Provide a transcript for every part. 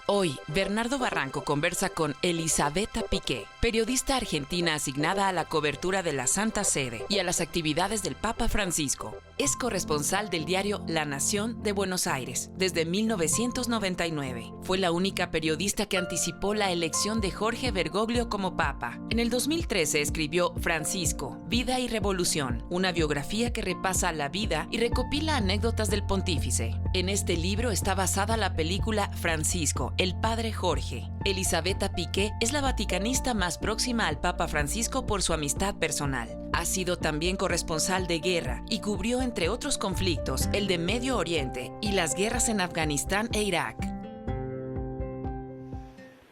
Hoy, Bernardo Barranco conversa con Elisabetta Piqué, periodista argentina asignada a la cobertura de la Santa Sede y a las actividades del Papa Francisco. Es corresponsal del diario La Nación de Buenos Aires desde 1999. Fue la única periodista que anticipó la elección de Jorge Bergoglio como Papa. En el 2013 escribió Francisco, Vida y Revolución, una biografía que repasa la vida y recopila anécdotas del pontífice. En este libro está basada la película Francisco, el Padre Jorge. Elisabetta Piqué es la vaticanista más próxima al Papa Francisco por su amistad personal. Ha sido también corresponsal de guerra y cubrió, entre otros conflictos, el de Medio Oriente y las guerras en Afganistán e Irak.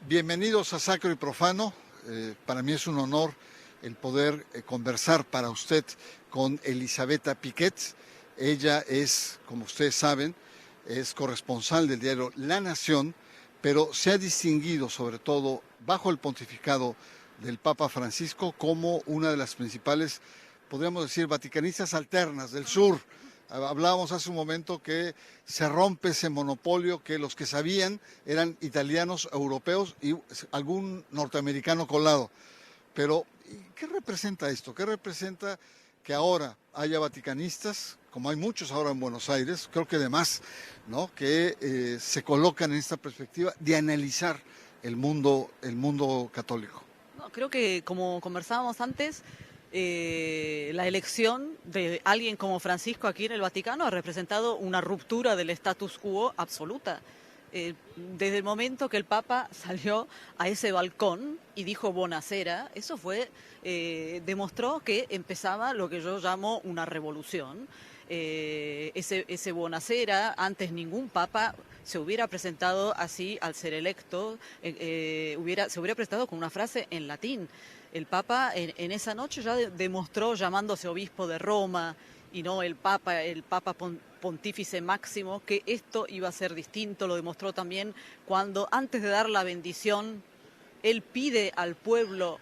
Bienvenidos a Sacro y Profano. Para mí es un honor el poder conversar para usted con Elisabetta Piqué. Ella es, como ustedes saben, es corresponsal del diario La Nación, pero se ha distinguido sobre todo bajo el pontificado del Papa Francisco como una de las principales, podríamos decir, vaticanistas alternas del sur. Hablábamos hace un momento que se rompe ese monopolio, que los que sabían eran italianos, europeos y algún norteamericano colado. Pero, ¿qué representa esto? ¿Qué representa que ahora haya vaticanistas, como hay muchos ahora en Buenos Aires, creo que además, ¿no?, que se colocan en esta perspectiva de analizar el mundo católico? No, creo que, como conversábamos antes, la elección de alguien como Francisco aquí en el Vaticano ha representado una ruptura del status quo absoluta. Desde el momento que el Papa salió a ese balcón y dijo Buonasera, eso demostró que empezaba lo que yo llamo una revolución. Ese Buonasera, antes ningún Papa se hubiera presentado así al ser electo, se hubiera presentado con una frase en latín. El Papa en esa noche ya demostró, llamándose obispo de Roma y no el Papa pontífice máximo, que esto iba a ser distinto. Lo demostró también cuando, antes de dar la bendición, él pide al pueblo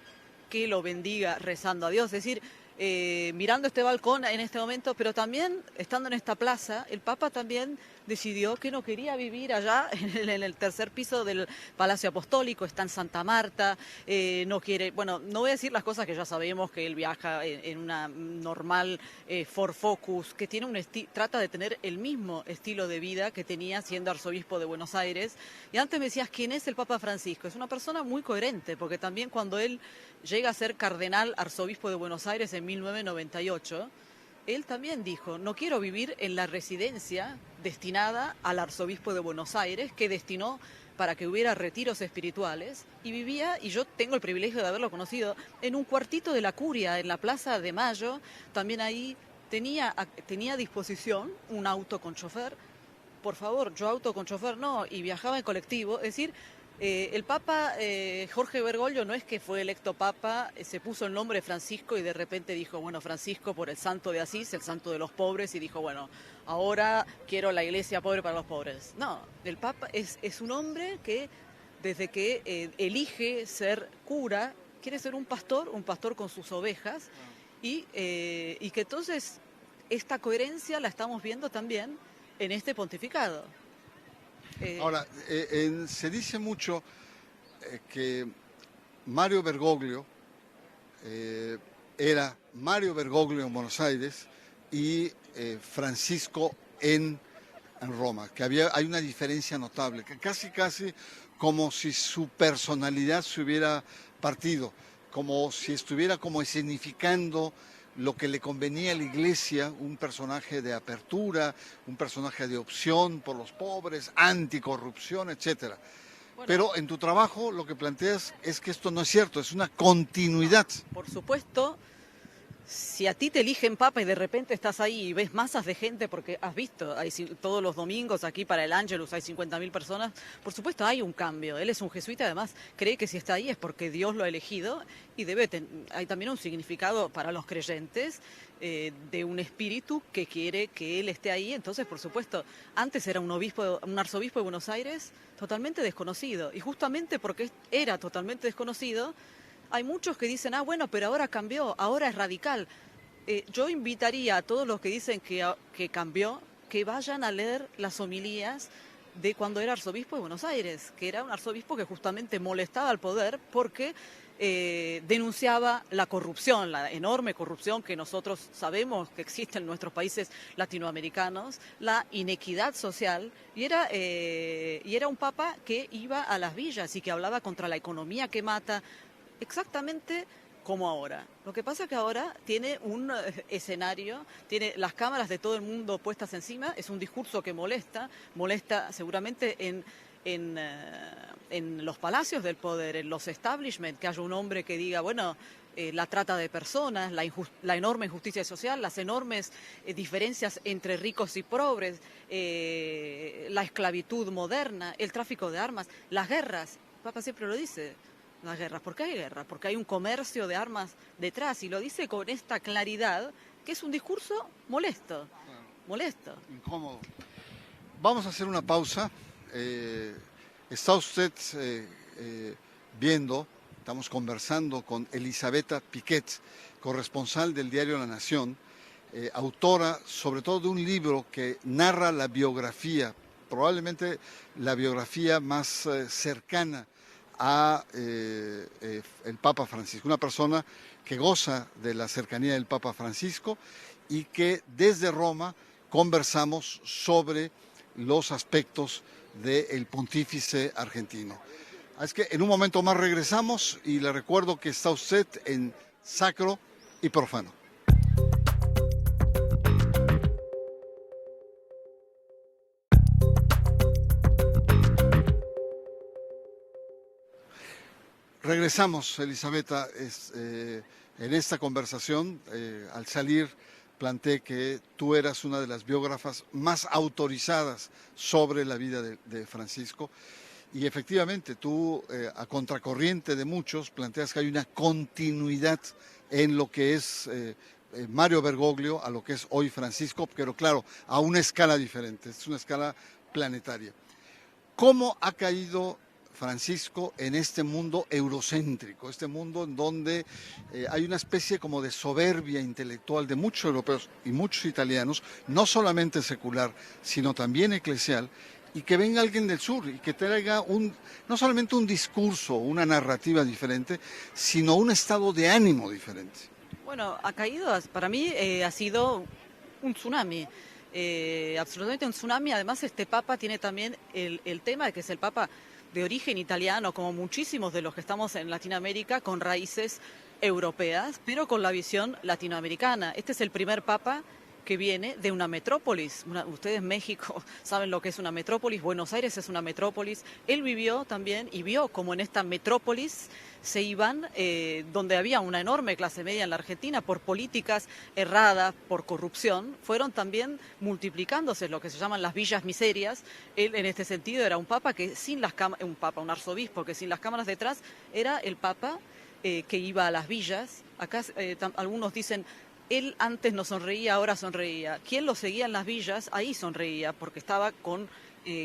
que lo bendiga rezando a Dios. Es decir, mirando este balcón en este momento, pero también estando en esta plaza, el Papa también decidió que no quería vivir allá en el tercer piso del Palacio Apostólico, está en Santa Marta, no quiere, bueno, no voy a decir las cosas que ya sabemos, que él viaja en una normal Ford Focus, que tiene trata de tener el mismo estilo de vida que tenía siendo arzobispo de Buenos Aires. Y antes me decías, ¿quién es el Papa Francisco? Es una persona muy coherente, porque también cuando él llega a ser cardenal arzobispo de Buenos Aires en 1998, él también dijo, no quiero vivir en la residencia destinada al arzobispo de Buenos Aires, que destinó para que hubiera retiros espirituales, y vivía, y yo tengo el privilegio de haberlo conocido, en un cuartito de la Curia, en la Plaza de Mayo. También ahí tenía a disposición un auto con chofer. Por favor, yo auto con chofer no, y viajaba en colectivo. Es decir, el Papa Jorge Bergoglio no es que fue electo Papa, se puso el nombre Francisco y de repente dijo, bueno, Francisco por el santo de Asís, el santo de los pobres, y dijo, bueno, ahora quiero la iglesia pobre para los pobres. No, el Papa es un hombre que desde que elige ser cura, quiere ser un pastor con sus ovejas, y que entonces esta coherencia la estamos viendo también en este pontificado. Ahora, se dice mucho que Mario Bergoglio era Mario Bergoglio en Buenos Aires y Francisco en Roma, que hay una diferencia notable, que casi como si su personalidad se hubiera partido, como si estuviera como escenificando lo que le convenía a la iglesia, un personaje de apertura, un personaje de opción por los pobres, anticorrupción, etcétera. Bueno, pero en tu trabajo lo que planteas es que esto no es cierto, es una continuidad. Por supuesto, si a ti te eligen Papa y de repente estás ahí y ves masas de gente, porque has visto, todos los domingos aquí para el Ángelus hay 50.000 personas, por supuesto hay un cambio. Él es un jesuita, además cree que si está ahí es porque Dios lo ha elegido, y hay también un significado para los creyentes de un espíritu que quiere que él esté ahí. Entonces, por supuesto, antes era un arzobispo de Buenos Aires totalmente desconocido, y justamente porque era totalmente desconocido, hay muchos que dicen, bueno, pero ahora cambió, ahora es radical. Yo invitaría a todos los que dicen que cambió, que vayan a leer las homilías de cuando era arzobispo de Buenos Aires, que era un arzobispo que justamente molestaba al poder porque denunciaba la corrupción, la enorme corrupción que nosotros sabemos que existe en nuestros países latinoamericanos, la inequidad social, y era un papa que iba a las villas y que hablaba contra la economía que mata, exactamente como ahora. Lo que pasa es que ahora tiene un escenario, tiene las cámaras de todo el mundo puestas encima, es un discurso que molesta seguramente en los palacios del poder, en los establishment, que haya un hombre que diga, bueno, la trata de personas, la enorme injusticia social, las enormes diferencias entre ricos y pobres, la esclavitud moderna, el tráfico de armas, las guerras. El Papa siempre lo dice, las guerras. ¿Por qué hay guerras? Porque hay un comercio de armas detrás, y lo dice con esta claridad, que es un discurso molesto, molesto. Incómodo. Vamos a hacer una pausa. Está usted viendo, estamos conversando con Elisabetta Piquet, corresponsal del diario La Nación, autora sobre todo de un libro que narra la biografía, probablemente la biografía más cercana a el Papa Francisco, una persona que goza de la cercanía del Papa Francisco y que desde Roma conversamos sobre los aspectos del pontífice argentino. Así que en un momento más regresamos y le recuerdo que está usted en Sacro y Profano. Regresamos, Elisabetta, en esta conversación. Al salir planteé que tú eras una de las biógrafas más autorizadas sobre la vida de Francisco, y efectivamente tú, a contracorriente de muchos, planteas que hay una continuidad en lo que es Mario Bergoglio a lo que es hoy Francisco, pero claro, a una escala diferente, es una escala planetaria. ¿Cómo ha caído Francisco en este mundo eurocéntrico, este mundo en donde hay una especie como de soberbia intelectual de muchos europeos y muchos italianos, no solamente secular, sino también eclesial, y que venga alguien del sur y que traiga no solamente un discurso, una narrativa diferente, sino un estado de ánimo diferente? Bueno, ha caído, para mí ha sido un tsunami. Absolutamente un tsunami. Además, este Papa tiene también el tema de que es el Papa de origen italiano, como muchísimos de los que estamos en Latinoamérica, con raíces europeas, pero con la visión latinoamericana. Este es el primer Papa que viene de una metrópolis. Ustedes en México saben lo que es una metrópolis, Buenos Aires es una metrópolis. Él vivió también y vio como en esta metrópolis se iban, donde había una enorme clase media en la Argentina, por políticas erradas, por corrupción, fueron también multiplicándose lo que se llaman las villas miserias. Él en este sentido era un papa que sin las cámaras, un arzobispo que sin las cámaras detrás era el papa que iba a las villas. Acá algunos dicen, él antes no sonreía, ahora sonreía. Quien lo seguía en las villas, ahí sonreía, porque estaba con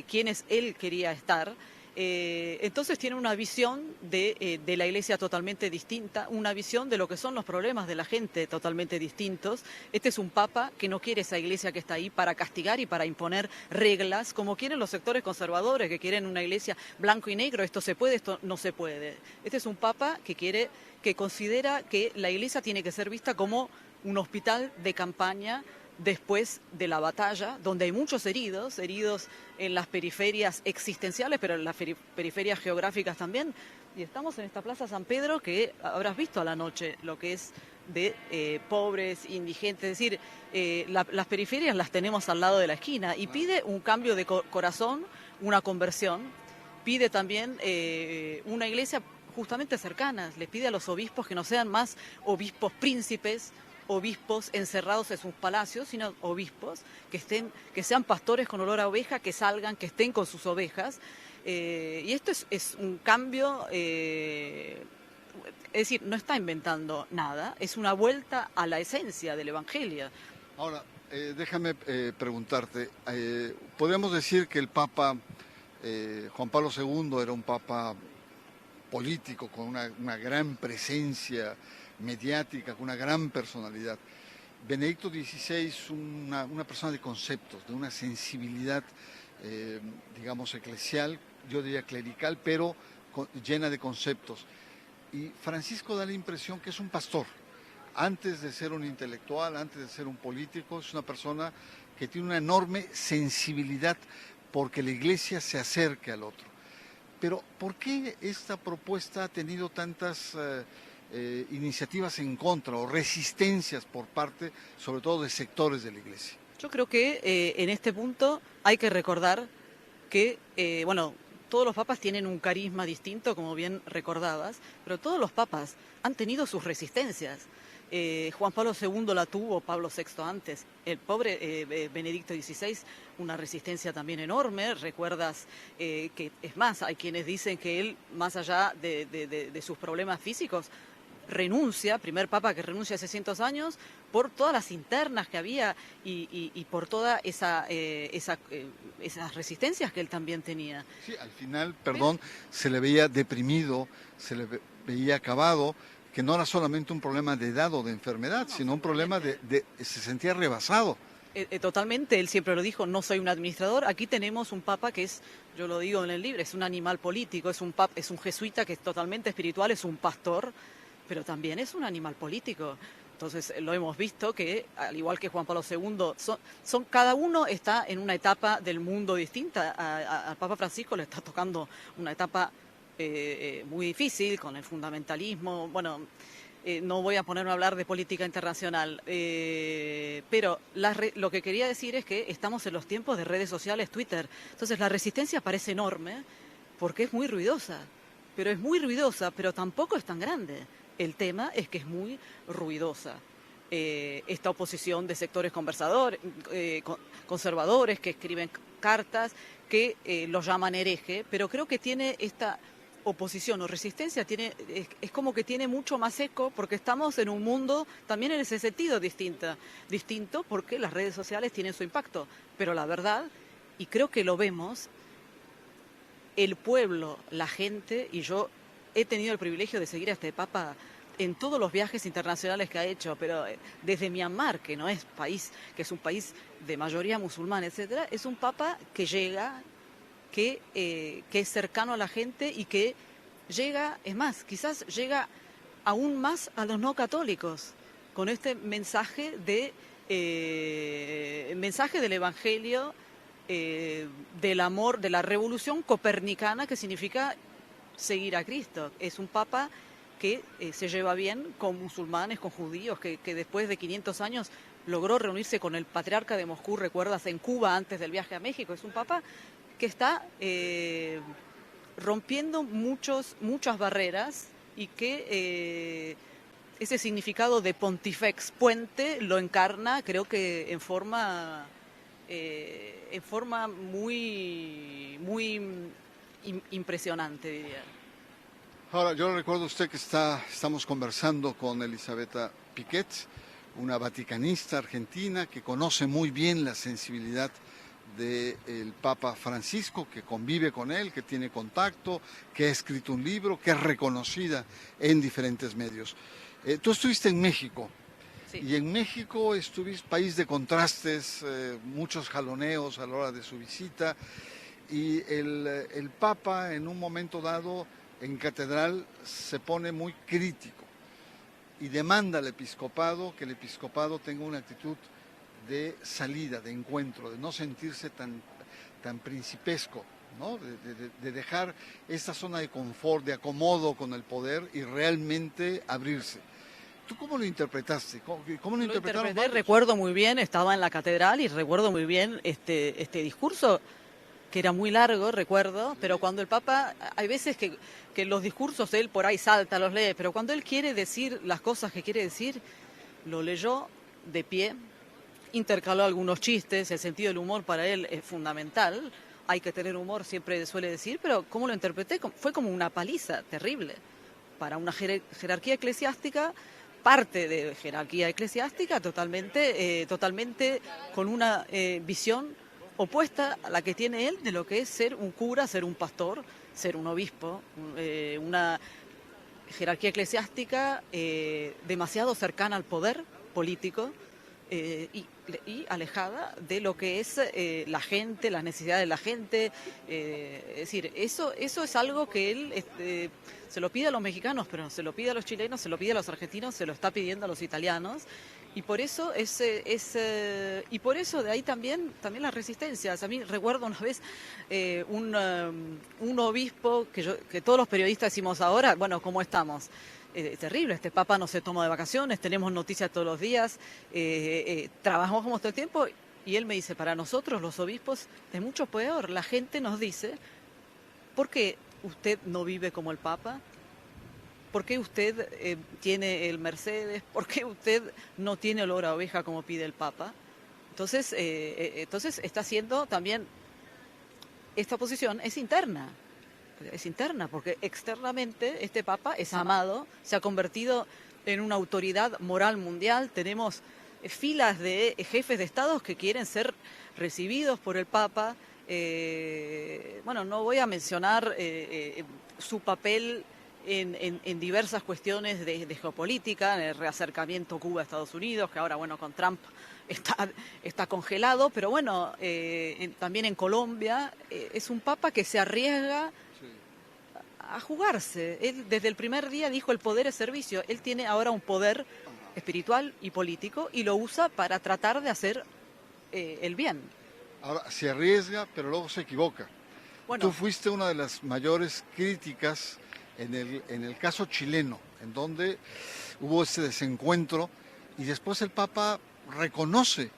quienes él quería estar. Entonces tiene una visión de la iglesia totalmente distinta, una visión de lo que son los problemas de la gente totalmente distintos. Este es un papa que no quiere esa iglesia que está ahí para castigar y para imponer reglas, como quieren los sectores conservadores, que quieren una iglesia blanco y negro, esto se puede, esto no se puede. Este es un papa que considera que la iglesia tiene que ser vista como un hospital de campaña después de la batalla, donde hay muchos heridos en las periferias existenciales, pero en las periferias geográficas también. Y estamos en esta Plaza San Pedro, que habrás visto a la noche lo que es de pobres, indigentes, es decir, las periferias las tenemos al lado de la esquina, y pide un cambio de corazón, una conversión, pide también una iglesia justamente cercana, les pide a los obispos que no sean más obispos príncipes, obispos encerrados en sus palacios, sino obispos que sean pastores con olor a oveja, que salgan, que estén con sus ovejas. Y esto es un cambio, es decir, no está inventando nada, es una vuelta a la esencia del Evangelio. Ahora, déjame preguntarte, ¿podríamos decir que el Papa Juan Pablo II era un Papa político, con una gran presencia mediática, con una gran personalidad? Benedicto XVI, una persona de conceptos, de una sensibilidad eh, digamos, eclesial, yo diría clerical, pero llena de conceptos. Y Francisco da la impresión que es un pastor. Antes de ser un intelectual, antes de ser un político, es una persona que tiene una enorme sensibilidad porque la iglesia se acerque al otro. Pero ¿por qué esta propuesta ha tenido tantas iniciativas en contra o resistencias por parte, sobre todo, de sectores de la iglesia? Yo creo que en este punto hay que recordar que, bueno, todos los papas tienen un carisma distinto, como bien recordabas, pero todos los papas han tenido sus resistencias. Juan Pablo II la tuvo, Pablo VI antes, el pobre Benedicto XVI, una resistencia también enorme. Recuerdas que, es más, hay quienes dicen que él, más allá de sus problemas físicos, renuncia, primer papa que renuncia hace 100 años, por todas las internas que había y por todas esas resistencias que él también tenía. Sí, al final, perdón, se le veía deprimido, se le veía acabado, que no era solamente un problema de edad o de enfermedad, sino un problema se sentía rebasado. Totalmente, él siempre lo dijo, no soy un administrador. Aquí tenemos un papa que es, yo lo digo en el libro, es un animal político, es un jesuita que es totalmente espiritual, es un pastor, pero también es un animal político. Entonces lo hemos visto que, al igual que Juan Pablo II, cada uno está en una etapa del mundo distinta. Al Papa Francisco le está tocando una etapa muy difícil con el fundamentalismo. Bueno, no voy a ponerme a hablar de política internacional, pero lo que quería decir es que estamos en los tiempos de redes sociales, Twitter. Entonces la resistencia parece enorme porque es muy ruidosa, pero tampoco es tan grande. El tema es que es muy ruidosa. Esta oposición de sectores conservadores que escriben cartas, que los llaman hereje, pero creo que tiene esta oposición o resistencia, es como que tiene mucho más eco porque estamos en un mundo también en ese sentido distinto porque las redes sociales tienen su impacto. Pero la verdad, y creo que lo vemos, el pueblo, la gente, y yo he tenido el privilegio de seguir a este Papa en todos los viajes internacionales que ha hecho, pero desde Myanmar, que no es país, que es un país de mayoría musulmana, etcétera, es un Papa que llega, que es cercano a la gente y que llega, es más, quizás llega aún más a los no católicos, con este mensaje del Evangelio, del amor, de la revolución copernicana que significa seguir a Cristo. Es un Papa que se lleva bien con musulmanes, con judíos, que después de 500 años logró reunirse con el patriarca de Moscú, recuerdas, en Cuba antes del viaje a México. Es un Papa que está rompiendo muchas barreras y que ese significado de pontifex, puente, lo encarna, creo que en forma muy impresionante, diría. Ahora, yo recuerdo usted que estamos conversando con Elisabetta Piquet, una vaticanista argentina que conoce muy bien la sensibilidad del Papa Francisco, que convive con él, que tiene contacto, que ha escrito un libro, que es reconocida en diferentes medios. Tú estuviste en México. Sí. Y en México estuviste, país de contrastes, muchos jaloneos a la hora de su visita, y el Papa en un momento dado en catedral se pone muy crítico y demanda al episcopado que el episcopado tenga una actitud de salida, de encuentro, de no sentirse tan principesco, ¿no? De dejar esta zona de confort, de acomodo con el poder y realmente abrirse. ¿Tú cómo lo interpretaste? ¿Cómo lo interpretaron? Recuerdo muy bien, estaba en la catedral y recuerdo muy bien este discurso, que era muy largo, recuerdo, pero cuando el Papa, hay veces que los discursos él por ahí salta, los lee, pero cuando él quiere decir las cosas que quiere decir, lo leyó de pie, intercaló algunos chistes, el sentido del humor para él es fundamental, hay que tener humor, siempre suele decir, pero ¿cómo lo interpreté? Fue como una paliza terrible para una jerarquía eclesiástica, parte de jerarquía eclesiástica totalmente con una visión opuesta a la que tiene él de lo que es ser un cura, ser un pastor, ser un obispo, una jerarquía eclesiástica demasiado cercana al poder político, y alejada de lo que es la gente, las necesidades de la gente. Es decir, eso es algo que él se lo pide a los mexicanos, pero se lo pide a los chilenos, se lo pide a los argentinos, se lo está pidiendo a los italianos. Y por eso y por eso de ahí también las resistencias. A mí recuerdo una vez un obispo que todos los periodistas decimos ahora, bueno, ¿cómo estamos? Terrible, este papa no se toma de vacaciones, tenemos noticias todos los días, trabajamos todo el tiempo, y él me dice, para nosotros los obispos es mucho peor. La gente nos dice, ¿por qué usted no vive como el papa? ¿Por qué usted tiene el Mercedes? ¿Por qué usted no tiene olor a oveja como pide el papa? Entonces está haciendo también, esta oposición es interna. Es interna, porque externamente este papa es amado, se ha convertido en una autoridad moral mundial. Tenemos filas de jefes de estados que quieren ser recibidos por el papa. Bueno, no voy a mencionar su papel en diversas cuestiones de geopolítica, en el reacercamiento Cuba-Estados Unidos, que ahora, bueno, con Trump está congelado, pero bueno, también en Colombia es un papa que se arriesga a jugarse. Él desde el primer día dijo el poder es servicio. Él tiene ahora un poder espiritual y político y lo usa para tratar de hacer el bien. Ahora, se arriesga, pero luego se equivoca. Bueno, tú fuiste una de las mayores críticas en el caso chileno, en donde hubo ese desencuentro y después el Papa reconoce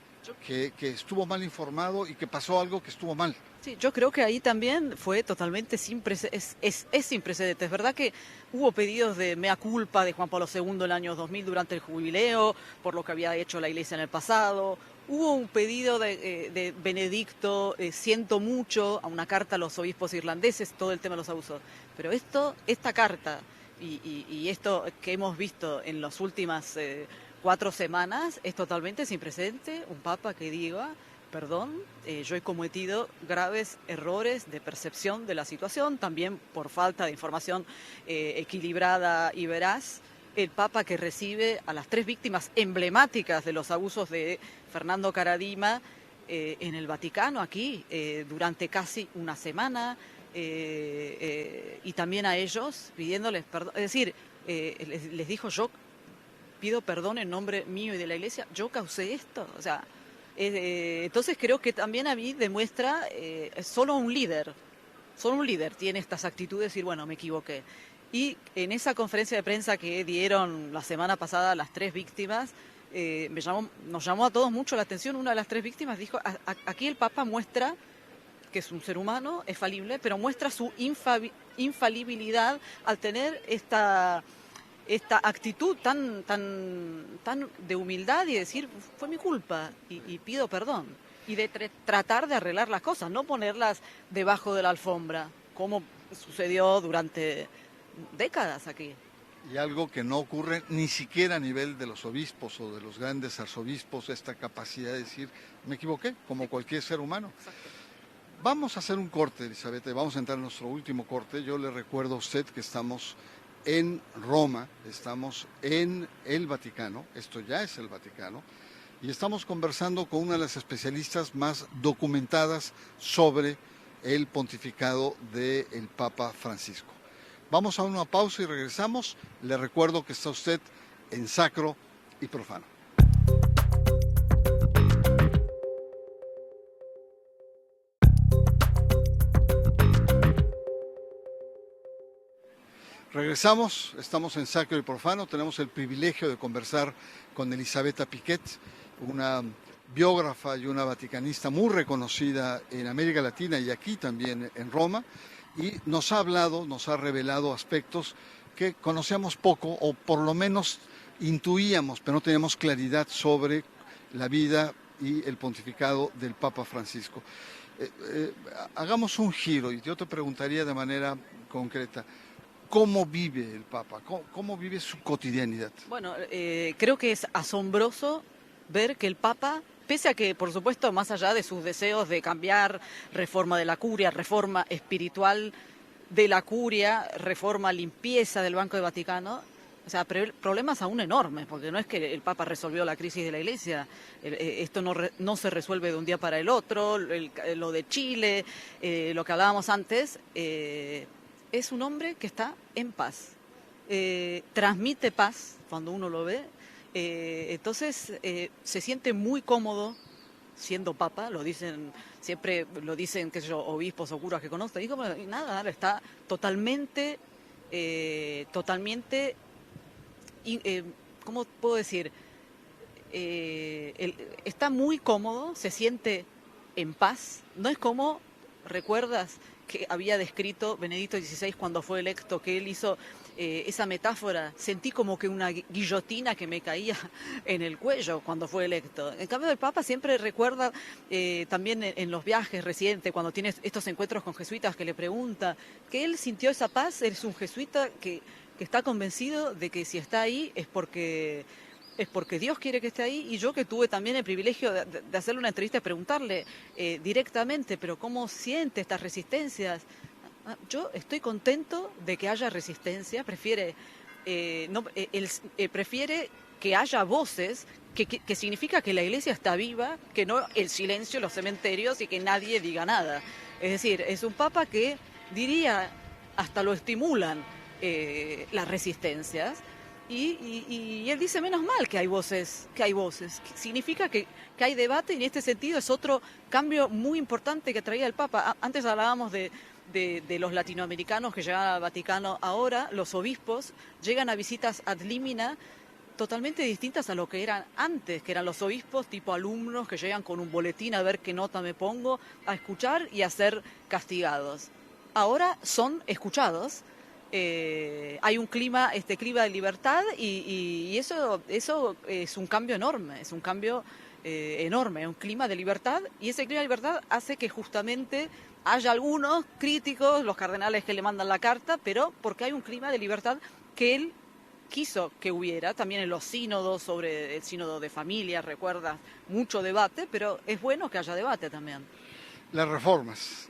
que estuvo mal informado y que pasó algo que estuvo mal. Sí, yo creo que ahí también fue totalmente sin precedentes. Es sin precedentes. Es verdad que hubo pedidos de mea culpa de Juan Pablo II en el año 2000 durante el jubileo, por lo que había hecho la Iglesia en el pasado. Hubo un pedido de Benedicto, siento mucho, a una carta a los obispos irlandeses, todo el tema de los abusos. Pero esta carta y esto que hemos visto en las últimas 4 semanas es totalmente sin precedente. Un papa que diga, perdón, yo he cometido graves errores de percepción de la situación, también por falta de información equilibrada y veraz. El Papa que recibe a las 3 víctimas emblemáticas de los abusos de Fernando Karadima en el Vaticano, aquí, durante casi una semana, y también a ellos pidiéndoles perdón. Es decir, les dijo, yo pido perdón en nombre mío y de la Iglesia, yo causé esto. O sea, entonces creo que también a mí demuestra solo un líder tiene estas actitudes de decir, bueno, me equivoqué. Y en esa conferencia de prensa que dieron la semana pasada las 3 víctimas, nos llamó a todos mucho la atención. Una de las 3 víctimas dijo, aquí el Papa muestra que es un ser humano, es falible, pero muestra su infalibilidad al tener esta actitud tan de humildad y decir, fue mi culpa y pido perdón. Y de tratar de arreglar las cosas, no ponerlas debajo de la alfombra, como sucedió durante décadas aquí. Y algo que no ocurre ni siquiera a nivel de los obispos o de los grandes arzobispos, esta capacidad de decir, me equivoqué, como cualquier ser humano. Exacto. Vamos a hacer un corte, Elizabeth, vamos a entrar en nuestro último corte. Yo le recuerdo a usted que estamos en Roma, estamos en el Vaticano, esto ya es el Vaticano, y estamos conversando con una de las especialistas más documentadas sobre el pontificado del Papa Francisco. Vamos a una pausa y regresamos. Le recuerdo que está usted en Sacro y Profano. Regresamos, estamos en Sacro y Profano, tenemos el privilegio de conversar con Elisabetta Piquet, una biógrafa y una vaticanista muy reconocida en América Latina y aquí también en Roma, y nos ha revelado aspectos que conocíamos poco o por lo menos intuíamos, pero no teníamos claridad sobre la vida y el pontificado del Papa Francisco. Hagamos un giro y yo te preguntaría de manera concreta, ¿cómo vive el Papa? ¿Cómo vive su cotidianidad? Bueno, creo que es asombroso ver que el Papa, pese a que, por supuesto, más allá de sus deseos de cambiar, reforma de la curia, reforma espiritual de la curia, reforma limpieza del Banco del Vaticano, O sea, problemas aún enormes, porque no es que el Papa resolvió la crisis de la Iglesia, esto no se resuelve de un día para el otro, lo de Chile, lo que hablábamos antes, es un hombre que está en paz, transmite paz cuando uno lo ve, entonces se siente muy cómodo siendo papa, lo dicen, siempre lo dicen, qué sé yo, obispos o curas que conozco, y nada, está totalmente, ¿cómo puedo decir? Está muy cómodo, se siente en paz, no es como, ¿recuerdas que había descrito Benedicto XVI cuando fue electo, que él hizo esa metáfora? Sentí como que una guillotina que me caía en el cuello cuando fue electo. En cambio, el Papa siempre recuerda, también en los viajes recientes, cuando tiene estos encuentros con jesuitas, que le pregunta, que él sintió esa paz. Es un jesuita que está convencido de que si está ahí es porque Dios quiere que esté ahí, y yo que tuve también el privilegio de hacerle una entrevista y preguntarle directamente, pero ¿cómo siente estas resistencias? Yo estoy contento de que haya resistencia, prefiere que haya voces, que significa que la Iglesia está viva, que no el silencio en los cementerios y que nadie diga nada. Es decir, es un Papa que diría, hasta lo estimulan las resistencias. Y él dice, menos mal que hay voces. Significa que hay debate, y en este sentido es otro cambio muy importante que traía el Papa. Antes hablábamos de los latinoamericanos que llegan al Vaticano. Ahora los obispos llegan a visitas ad limina totalmente distintas a lo que eran antes, que eran los obispos tipo alumnos que llegan con un boletín a ver qué nota me pongo, a escuchar y a ser castigados. Ahora son escuchados. Hay un clima de libertad, y eso es un cambio enorme, un clima de libertad, y ese clima de libertad hace que justamente haya algunos críticos, los cardenales que le mandan la carta, pero porque hay un clima de libertad que él quiso que hubiera, también en los sínodos, sobre el sínodo de familia, recuerdas, mucho debate, pero es bueno que haya debate también. Las reformas,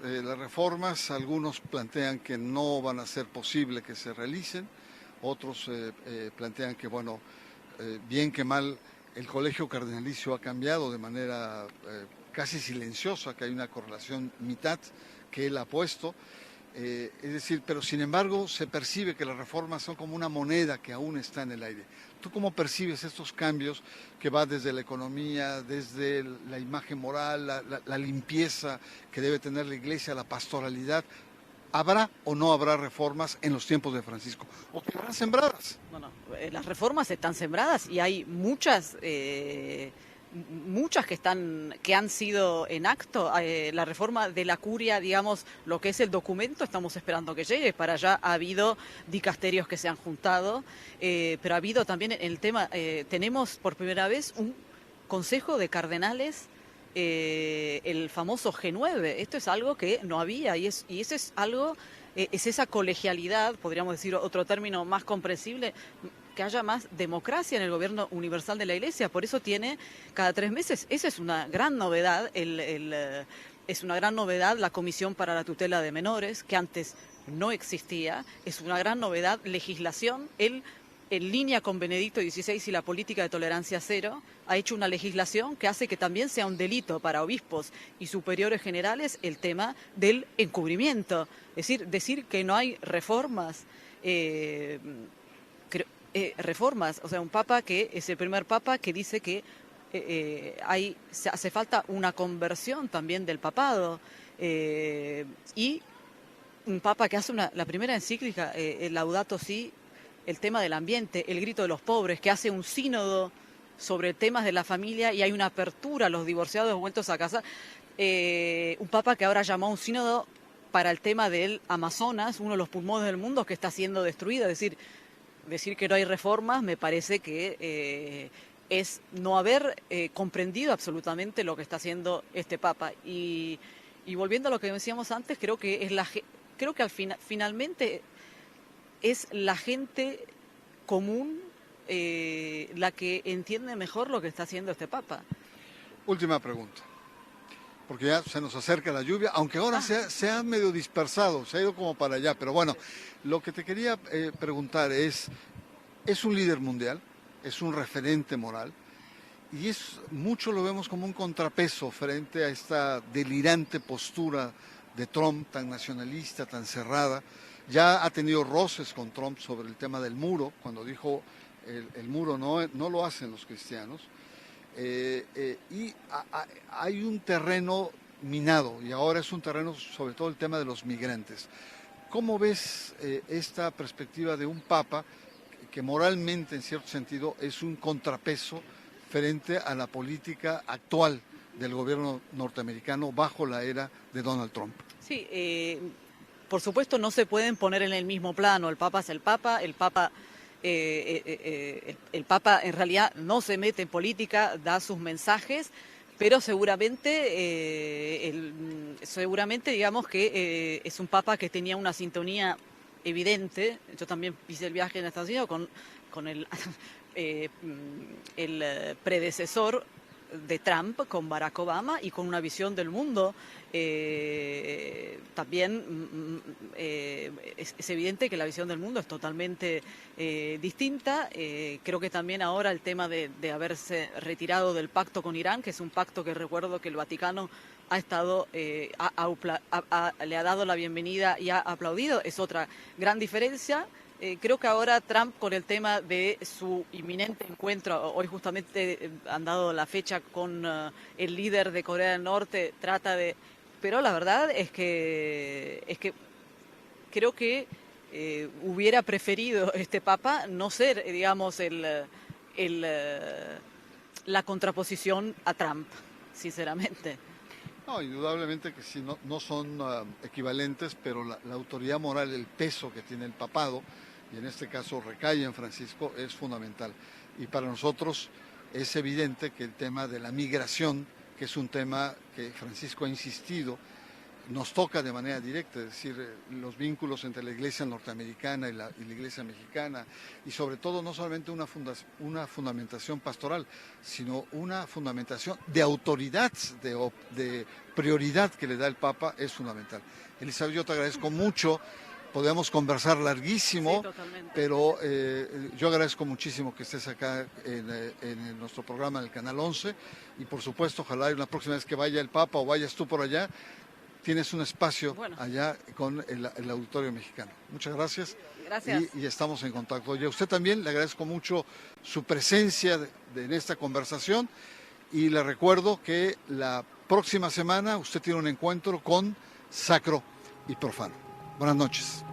algunos plantean que no van a ser posible que se realicen, otros plantean que, bueno, bien que mal, el colegio cardenalicio ha cambiado de manera casi silenciosa, que hay una correlación mitad que él ha puesto. Es decir, pero sin embargo se percibe que las reformas son como una moneda que aún está en el aire. ¿Tú cómo percibes estos cambios que va desde la economía, desde la imagen moral, la limpieza que debe tener la Iglesia, la pastoralidad? ¿Habrá o no habrá reformas en los tiempos de Francisco? ¿O quedarán sembradas? Bueno, las reformas están sembradas, y hay muchas que han sido en acto. La reforma de la curia, digamos, lo que es el documento, estamos esperando que llegue. Para allá ha habido dicasterios que se han juntado, pero ha habido también el tema, tenemos por primera vez un consejo de cardenales, el famoso G9. Esto es algo que no había, y eso es algo, es esa colegialidad, podríamos decir otro término más comprensible, que haya más democracia en el gobierno universal de la Iglesia. Por eso tiene cada 3 meses. Esa es una gran novedad, es una gran novedad la Comisión para la Tutela de Menores, que antes no existía. Es una gran novedad, legislación. Él, en línea con Benedicto XVI y la política de tolerancia cero, ha hecho una legislación que hace que también sea un delito para obispos y superiores generales el tema del encubrimiento. Es decir que no hay reformas. O sea, un papa que es el primer papa que dice que hace falta una conversión también del papado, y un papa que hace la primera encíclica, el Laudato Si, el tema del ambiente, el grito de los pobres, que hace un sínodo sobre temas de la familia, y hay una apertura a los divorciados vueltos a casa. Un papa que ahora llamó a un sínodo para el tema del Amazonas, uno de los pulmones del mundo que está siendo destruido. Es decir que no hay reformas me parece que es no haber comprendido absolutamente lo que está haciendo este Papa. Y volviendo a lo que decíamos antes, creo que finalmente es la gente común la que entiende mejor lo que está haciendo este Papa. Última pregunta, porque ya se nos acerca la lluvia, aunque ahora se ha medio dispersado, se ha ido como para allá, pero bueno, lo que te quería preguntar es, Es un líder mundial, es un referente moral, y mucho lo vemos como un contrapeso frente a esta delirante postura de Trump, tan nacionalista, tan cerrada. Ya ha tenido roces con Trump sobre el tema del muro, cuando dijo el muro no lo hacen los cristianos. Hay un terreno minado, y ahora es un terreno sobre todo el tema de los migrantes. ¿Cómo ves esta perspectiva de un papa que moralmente, en cierto sentido, es un contrapeso frente a la política actual del gobierno norteamericano bajo la era de Donald Trump? Sí, por supuesto no se pueden poner en el mismo plano. El Papa es el Papa, el Papa en realidad no se mete en política, da sus mensajes, pero seguramente digamos que es un Papa que tenía una sintonía evidente. Yo también hice el viaje en Estados Unidos con el predecesor de Trump, con Barack Obama, y con una visión del mundo también es evidente que la visión del mundo es totalmente distinta. Creo que también ahora el tema de haberse retirado del pacto con Irán, que es un pacto que recuerdo que el Vaticano ha estado le ha dado la bienvenida y ha aplaudido, es otra gran diferencia. Creo que ahora Trump, con el tema de su inminente encuentro, hoy justamente han dado la fecha con el líder de Corea del Norte, pero la verdad es que creo que hubiera preferido este Papa no ser, digamos, la contraposición a Trump, sinceramente. No, indudablemente que sí, no son equivalentes, pero la autoridad moral, el peso que tiene el papado, y en este caso recae en Francisco, es fundamental. Y para nosotros es evidente que el tema de la migración, que es un tema que Francisco ha insistido, nos toca de manera directa, es decir, los vínculos entre la iglesia norteamericana y la iglesia mexicana, y sobre todo no solamente una fundamentación pastoral, sino una fundamentación de autoridad, de prioridad que le da el Papa, es fundamental. Elizabeth, yo te agradezco mucho. Podemos conversar larguísimo, sí, pero yo agradezco muchísimo que estés acá en nuestro programa en el Canal 11, y por supuesto, ojalá la próxima vez que vaya el Papa o vayas tú por allá, tienes un espacio allá con el auditorio mexicano. Muchas gracias. Gracias. Y estamos en contacto. Oye, a usted también le agradezco mucho su presencia en esta conversación, y le recuerdo que la próxima semana usted tiene un encuentro con Sacro y Profano. Buenas noches.